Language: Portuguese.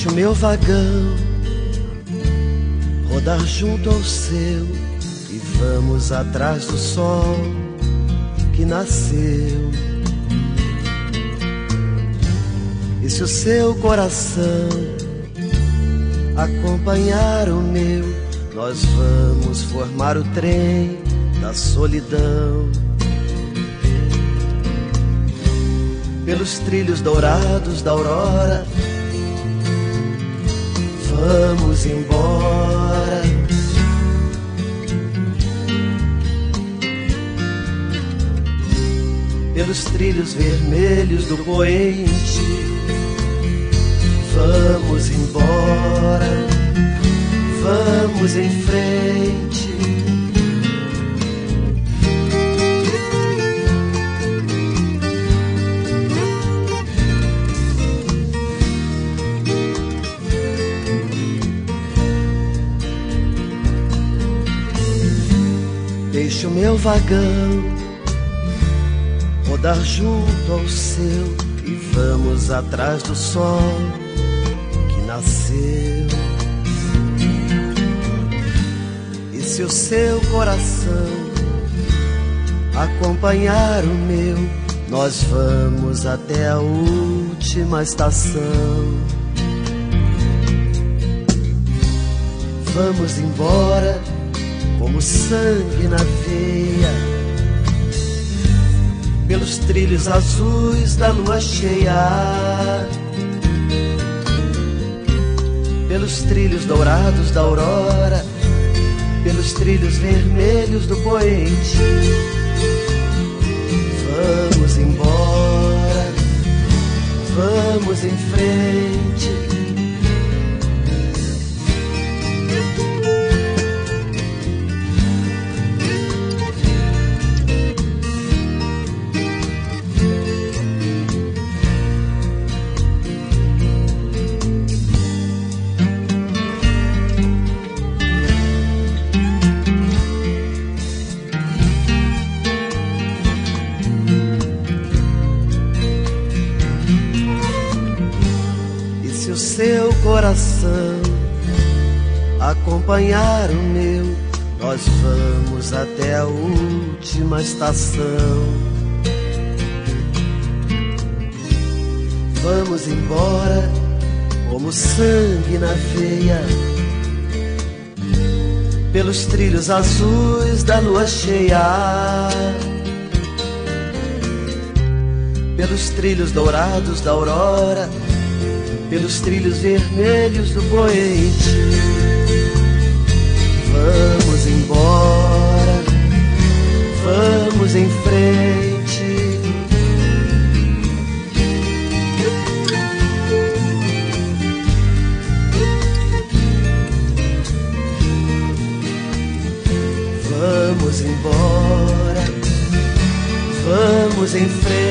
Deixe o meu vagão rodar junto ao seu e vamos atrás do sol que nasceu. E se o seu coração acompanhar o meu, nós vamos formar o trem da solidão. Pelos trilhos dourados da aurora, vamos embora. Pelos trilhos vermelhos do poente, vamos embora. Vamos em frente. Deixe o meu vagão rodar junto ao seu e vamos atrás do sol que nasceu. E se o seu coração acompanhar o meu, nós vamos até a última estação. Vamos embora como sangue na veia, pelos trilhos azuis da lua cheia, pelos trilhos dourados da aurora, pelos trilhos vermelhos do poente. Vamos embora, vamos em frente. Seu coração acompanhar o meu, nós vamos até a última estação. Vamos embora como sangue na veia, pelos trilhos azuis da lua cheia, pelos trilhos dourados da aurora, pelos trilhos vermelhos do poente. Vamos embora, vamos em frente. Vamos embora, vamos em frente.